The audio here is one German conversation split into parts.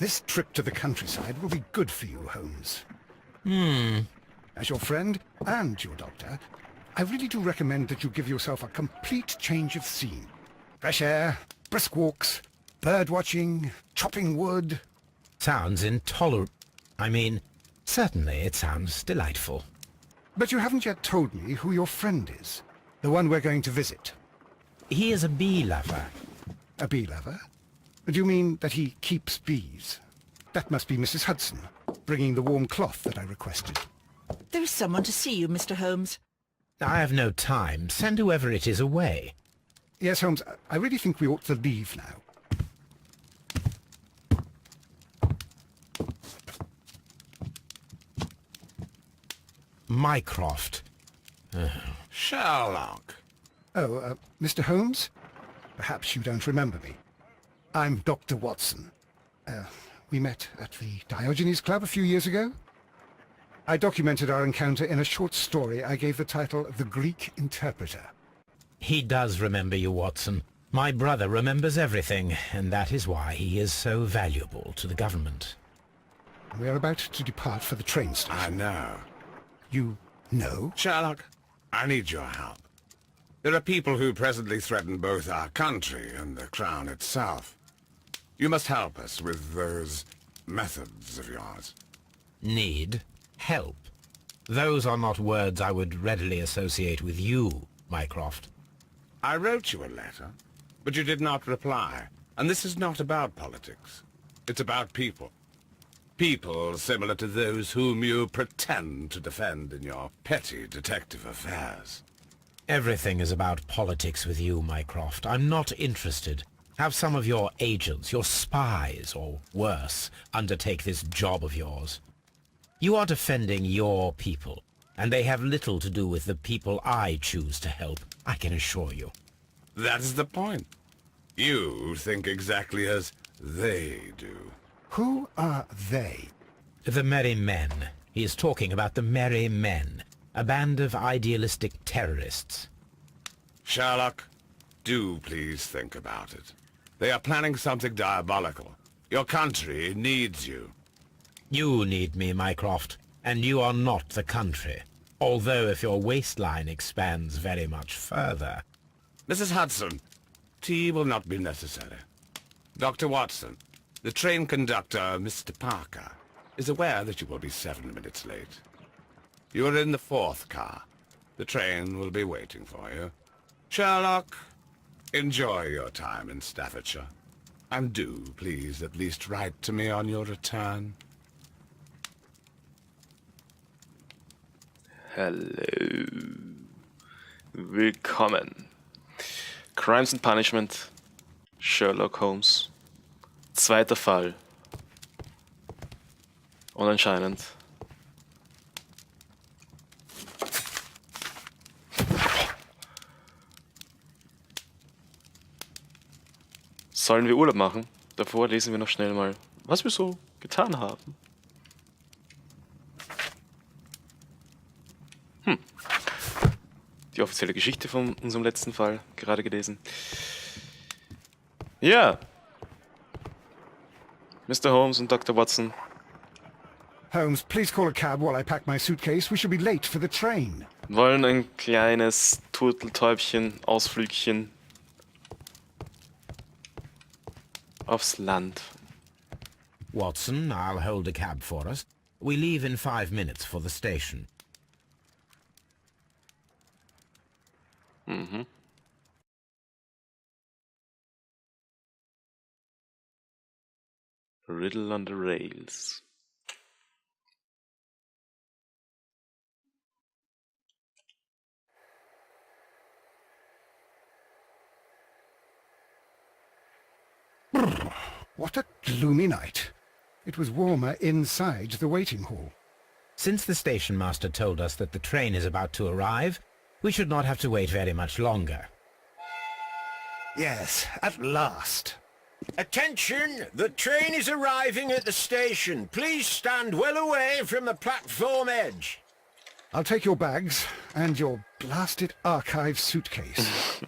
This trip to the countryside will be good for you, Holmes. Hmm. As your friend and your doctor, I really do recommend that you give yourself a complete change of scene. Fresh air, brisk walks, bird watching, chopping wood. Sounds intolerable. I mean, certainly it sounds delightful. But you haven't yet told me who your friend is, the one we're going to visit. He is a bee lover. A bee lover? Do you mean that he keeps bees? That must be Mrs. Hudson, bringing the warm cloth that I requested. There is someone to see you, Mr. Holmes. I have no time. Send whoever it is away. Yes, Holmes, I really think we ought to leave now. Mycroft. Sherlock. Oh, Mr. Holmes? Perhaps you don't remember me. I'm Dr. Watson. We met at the Diogenes Club a few years ago. I documented our encounter in a short story I gave the title The Greek Interpreter. He does remember you, Watson. My brother remembers everything, and that is why he is so valuable to the government. We are about to depart for the train station. I know. You know? Sherlock, I need your help. There are people who presently threaten both our country and the Crown itself. You must help us with those methods of yours. Need? Help? Those are not words I would readily associate with you, Mycroft. I wrote you a letter, but you did not reply. And this is not about politics. It's about people. People similar to those whom you pretend to defend in your petty detective affairs. Everything is about politics with you, Mycroft. I'm not interested. Have some of your agents, your spies, or worse, undertake this job of yours. You are defending your people, and they have little to do with the people I choose to help, I can assure you. That is the point. You think exactly as they do. Who are they? The Merry Men. He is talking about the Merry Men, a band of idealistic terrorists. Sherlock, do please think about it. They are planning something diabolical. Your country needs you. You need me, Mycroft, and you are not the country. Although if your waistline expands very much further... Mrs. Hudson, tea will not be necessary. Dr. Watson, the train conductor, Mr. Parker, is aware that you will be 7 minutes late. You are in the 4th car. The train will be waiting for you. Sherlock, enjoy your time in Staffordshire. And do, please, at least write to me on your return. Hello. Willkommen. Crimes and Punishment. Sherlock Holmes. Zweiter Fall. Und anscheinend. Sollen wir Urlaub machen? Davor lesen wir noch schnell mal, was wir so getan haben. Die offizielle Geschichte von unserem letzten Fall gerade gelesen. Ja. Mr. Holmes und Dr. Watson. Holmes, please call a cab while I pack my suitcase. We shall be late for the train. Wollen ein kleines Turteltäubchen-Ausflügchen aufs Land. Watson, I'll hold a cab for us. We leave in 5 minutes for the station. Mhm. Riddle on the rails. What a gloomy night. It was warmer inside the waiting hall. Since the station master told us that the train is about to arrive, we should not have to wait very much longer. Yes, at last. Attention! The train is arriving at the station. Please stand well away from the platform edge. I'll take your bags and your blasted archive suitcase.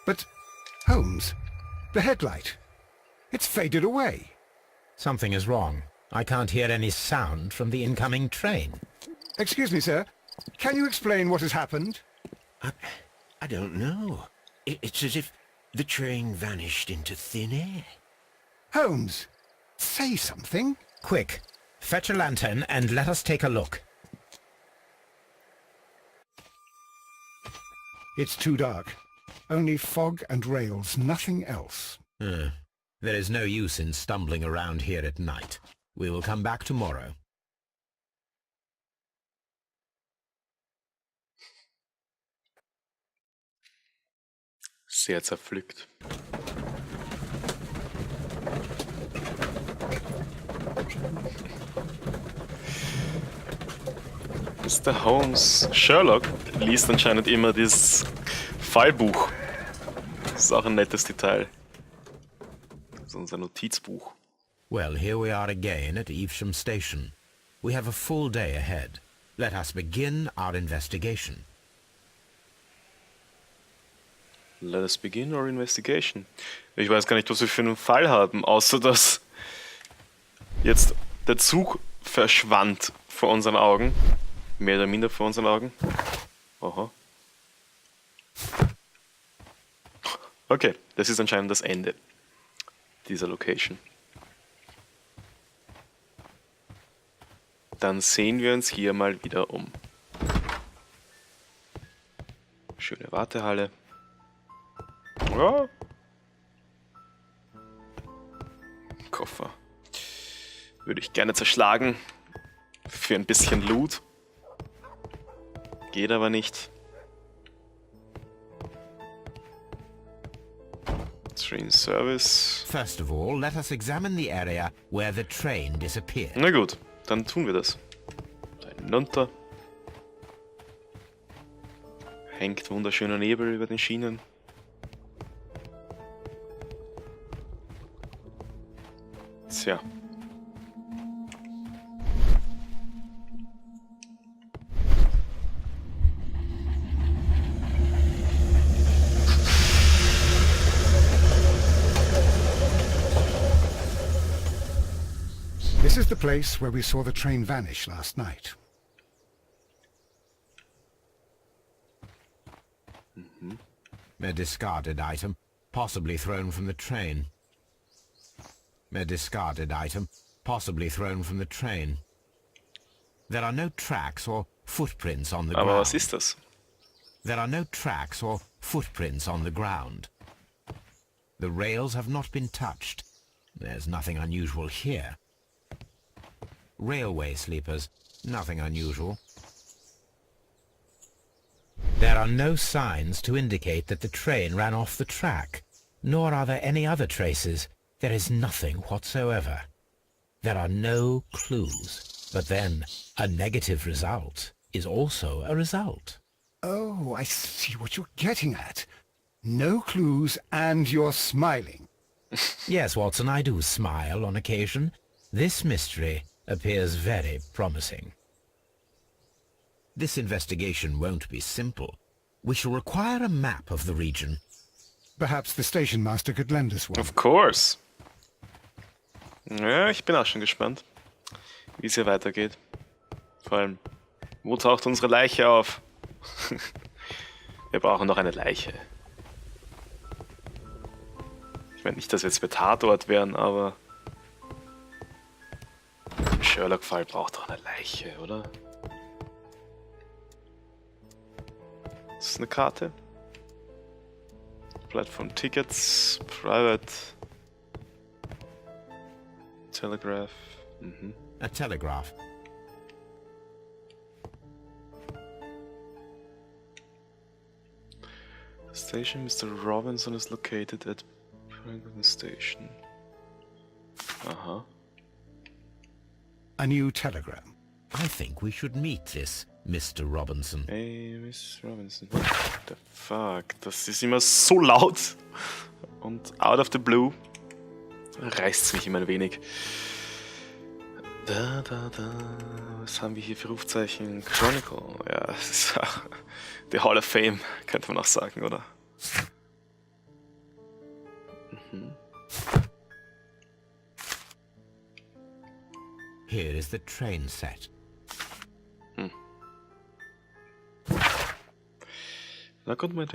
But, Holmes, the headlight. It's faded away. Something is wrong. I can't hear any sound from the incoming train. Excuse me, sir. Can you explain what has happened? I don't know. It's as if the train vanished into thin air. Holmes, say something. Quick, fetch a lantern and let us take a look. It's too dark. Only fog and rails, nothing else. There is no use in stumbling around here at night. We will come back tomorrow. Sehr zerpflückt. Mr. Holmes, Sherlock liest anscheinend immer dieses Fallbuch. Das ist auch ein nettes Detail. Das ist unser Notizbuch. Well, here we are again at Evesham Station. We have a full day ahead. Let us begin our investigation. Let us begin our investigation. Ich weiß gar nicht, was wir für einen Fall haben, außer dass jetzt der Zug verschwand vor unseren Augen. Mehr oder minder vor unseren Augen. Aha. Okay, das ist anscheinend das Ende dieser Location. Dann sehen wir uns hier mal wieder um. Schöne Wartehalle. Ja. Koffer. Würde ich gerne zerschlagen. Für ein bisschen Loot. Geht aber nicht. Train Service. First of all, let us examine the area where the train disappeared. Na gut, dann tun wir das. Da hinunter. Hängt wunderschöner Nebel über den Schienen. Tja. This is the place where we saw the train vanish last night. A discarded item, possibly thrown from the train. A discarded item, possibly thrown from the train. There are no tracks or footprints on the Aber ground. was ist das? There are no tracks or footprints on the ground. The rails have not been touched. There's nothing unusual here. Railway sleepers, nothing unusual. There are no signs to indicate that the train ran off the track, nor are there any other traces. There is nothing whatsoever. There are no clues. But then, a negative result is also a result. Oh, I see what you're getting at. No clues and you're smiling. Yes, Watson, I do smile on occasion. This mystery appears very promising. This investigation won't be simple. We shall require a map of the region. Perhaps the station master could lend us one. Of course. Ja, ich bin auch schon gespannt, wie es hier weitergeht. Vor allem, wo taucht unsere Leiche auf? Wir brauchen noch eine Leiche. Ich meine nicht, dass wir jetzt bei Tatort wären, aber im Sherlock-Fall braucht doch eine Leiche, oder? Das ist eine Karte. Platform Tickets, Private, Telegraph. A telegraph. The station Mr. Robinson is located at Franklin Station. Aha. A new telegram. I think we should meet this Mr. Robinson. Hey, Miss Robinson. What the fuck? Das ist immer so laut. Und out of the blue reißt's mich immer ein wenig. Da. Was haben wir hier für Rufzeichen? Chronicle. Ja, das ist die Hall of Fame, könnte man auch sagen, oder? Here is the train set. Na gut, mal.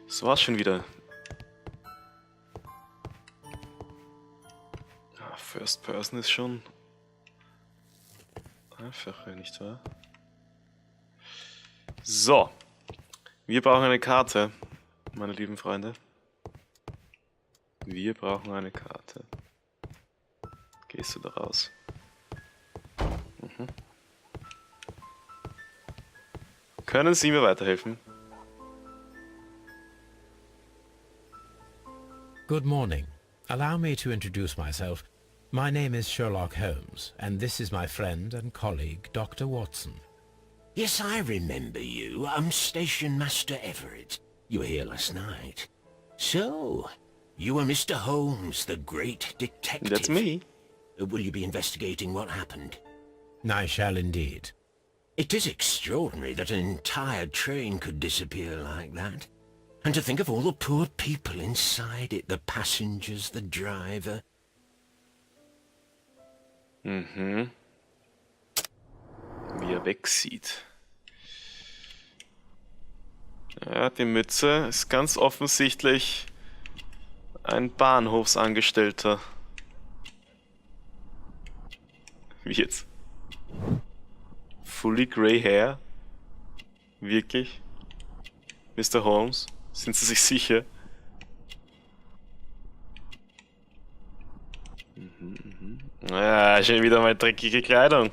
Das war's schon wieder. First Person ist schon einfacher, nicht wahr? So. Wir brauchen eine Karte, meine lieben Freunde. Wir brauchen eine Karte. Gehst du da raus? Können Sie mir weiterhelfen? Good morning. Allow me to introduce myself. My name is Sherlock Holmes, and this is my friend and colleague, Dr. Watson. Yes, I remember you. I'm Station Master Everett. You were here last night. So, you are Mr. Holmes, the great detective. That's me. Will you be investigating what happened? I shall indeed. It is extraordinary that an entire train could disappear like that. And to think of all the poor people inside it, the passengers, the driver. Wie er wegsieht. Ja, die Mütze ist ganz offensichtlich ein Bahnhofsangestellter. Wie jetzt? Fully grey hair? Wirklich? Mr. Holmes? Sind Sie sich sicher? Ja, schon wieder mal dreckige Kleidung.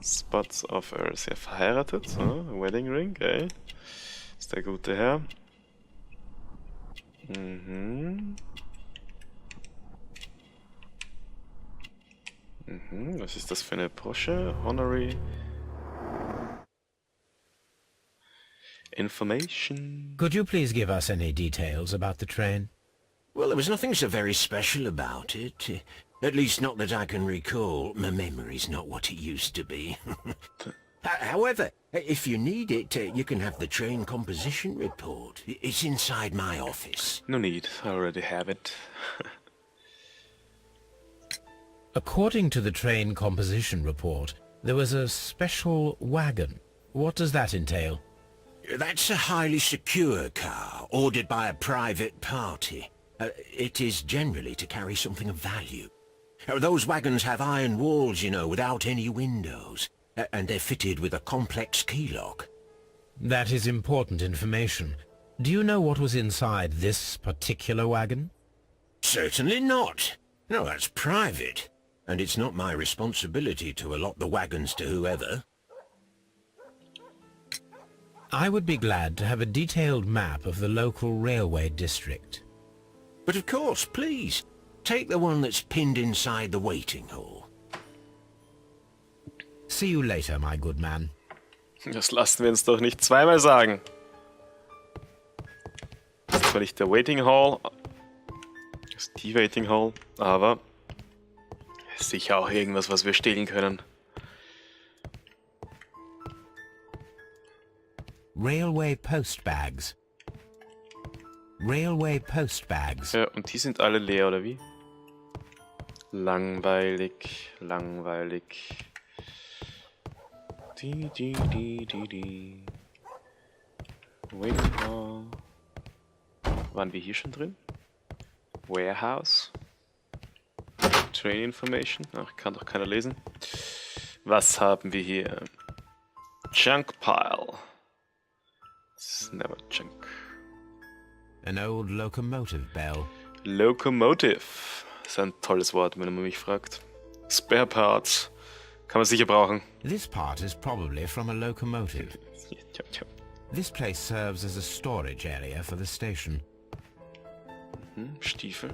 Spots of Earth. Ja, verheiratet. Wedding Ring, geil. Ist der gute Herr. Was ist das für eine Porsche? Honorary Information. Could you please give us any details about the train? Well, there was nothing so very special about it. At least not that I can recall. My memory's not what it used to be. However, if you need it, you can have the train composition report. It's inside my office. No need, I already have it. According to the train composition report, there was a special wagon. What does that entail? That's a highly secure car, ordered by a private party. It is generally to carry something of value. Those wagons have iron walls, you know, without any windows. And they're fitted with a complex key lock. That is important information. Do you know what was inside this particular wagon? Certainly not. No, that's private. And it's not my responsibility to allot the wagons to whoever. I would be glad to have a detailed map of the local railway district. But of course, please, take the one that's pinned inside the waiting hall. See you later, my good man. Das lassen wir uns doch nicht zweimal sagen. Das ist zwar nicht der Waiting Hall, das ist die Waiting Hall, aber sicher auch irgendwas, was wir stehlen können. Railway post bags. Railway post bags. Ja, und die sind alle leer, oder wie? Langweilig, langweilig. Die. Waiting Hall. Waren wir hier schon drin? Warehouse. Train Information. Ach, kann doch keiner lesen. Was haben wir hier? Junk Pile. It's never junk. An old locomotive bell. Locomotive. Das ist ein tolles Wort, wenn man mich fragt. Spare Parts. Kann man sicher brauchen. This part is probably from a locomotive. This place serves as a storage area for the station. Stiefel.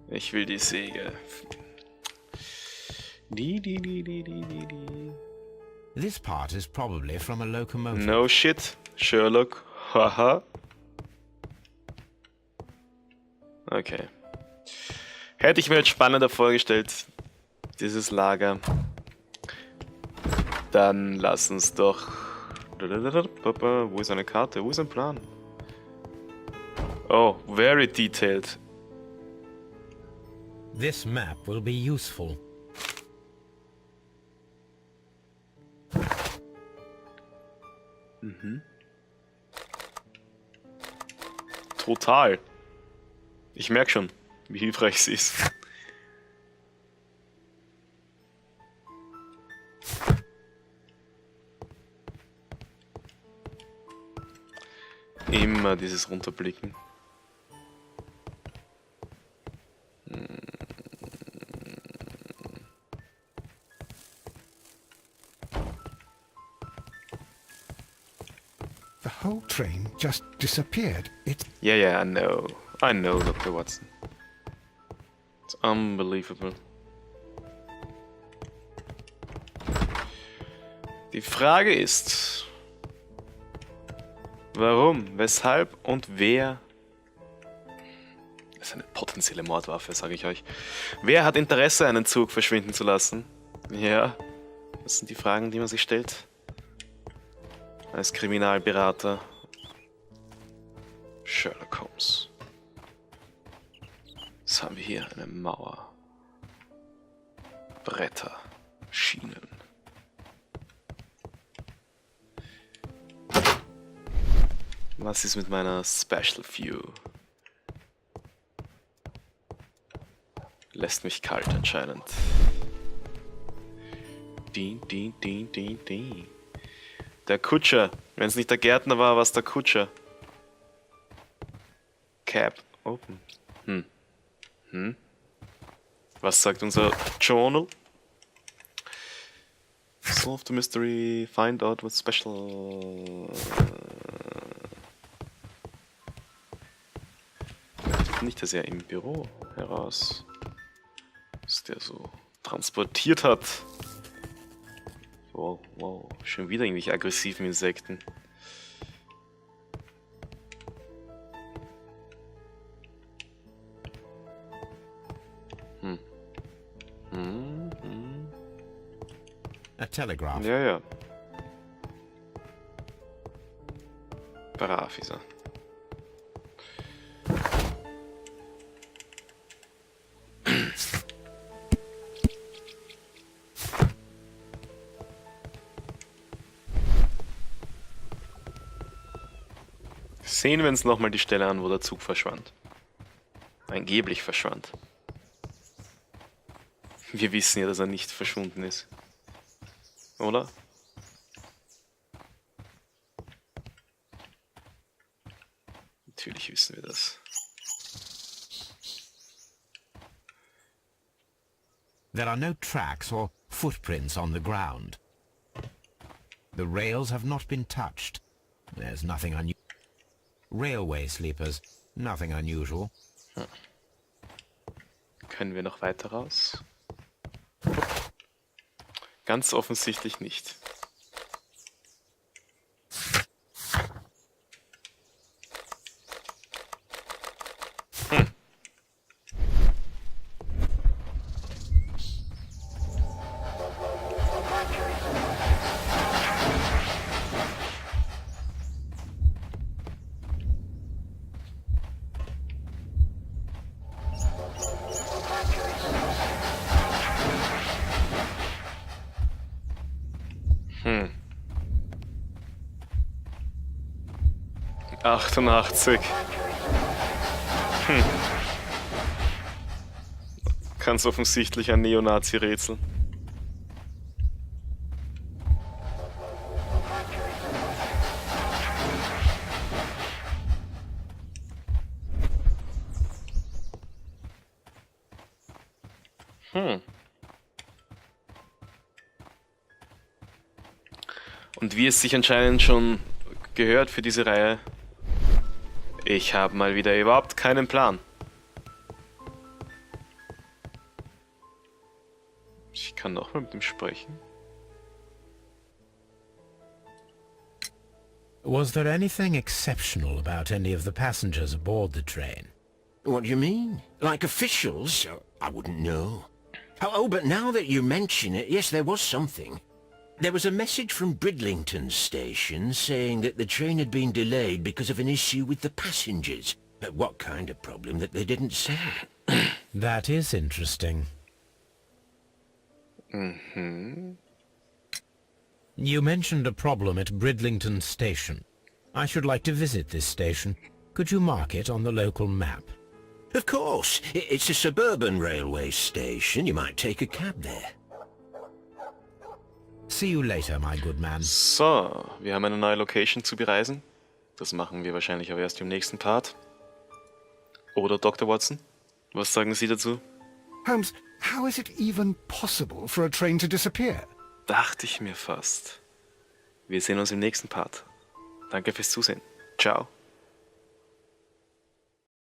Ich will die Säge. This part is probably from a locomotive. No shit, Sherlock. Haha. Okay. Hätte ich mir jetzt spannender vorgestellt, dieses Lager. Dann lass uns doch Wo ist eine Karte? Wo ist ein Plan? Oh, very detailed. This map will be useful. Total. Ich merke schon, wie hilfreich sie ist. Immer dieses Runterblicken. The whole train just disappeared. Yeah, I know. I know, Dr. Watson. It's unbelievable. Die Frage ist, warum, weshalb und wer... Das ist eine potenzielle Mordwaffe, sage ich euch. Wer hat Interesse, einen Zug verschwinden zu lassen? Ja, das sind die Fragen, die man sich stellt. Als Kriminalberater. Sherlock Holmes. Was haben wir hier? Eine Mauer. Bretter. Schienen. Was ist mit meiner Special View? Lässt mich kalt anscheinend. Der Kutscher. Wenn es nicht der Gärtner war, war es der Kutscher. Cab open. Was sagt unser Journal? Solve the mystery, find out what's special. Nicht, dass er im Büro heraus, dass der so transportiert hat. Wow, wow, schon wieder irgendwelche aggressiven Insekten. A telegraph. Ja. Brav ist er. Sehen wir uns nochmal die Stelle an, wo der Zug verschwand. Angeblich verschwand. Wir wissen ja, dass er nicht verschwunden ist. Oder? Natürlich wissen wir das. There are no tracks or footprints on the ground. The rails have not been touched. There's nothing unusual. Railway sleepers, nothing unusual. Können wir noch weiter raus? Ganz offensichtlich nicht. Hm. 88. Ganz offensichtlich ein Neonazi-Rätsel. Und wie es sich anscheinend schon gehört für diese Reihe, ich habe mal wieder überhaupt keinen Plan. Ich kann noch mal mit ihm sprechen. Was there anything exceptional about any of the passengers aboard the train? What do you mean? Like officials? I wouldn't know. Oh, but now that you mention it, yes, there was something. There was a message from Bridlington station saying that the train had been delayed because of an issue with the passengers. What kind of problem that they didn't say? That is interesting. You mentioned a problem at Bridlington station. I should like to visit this station. Could you mark it on the local map? Of course. It's a suburban railway station. You might take a cab there. See you later, my good man. So, wir haben eine neue Location zu bereisen. Das machen wir wahrscheinlich aber erst im nächsten Part. Oder Dr. Watson? Was sagen Sie dazu? Holmes, how is it even possible for a train to disappear? Dachte ich mir fast. Wir sehen uns im nächsten Part. Danke fürs Zusehen. Ciao.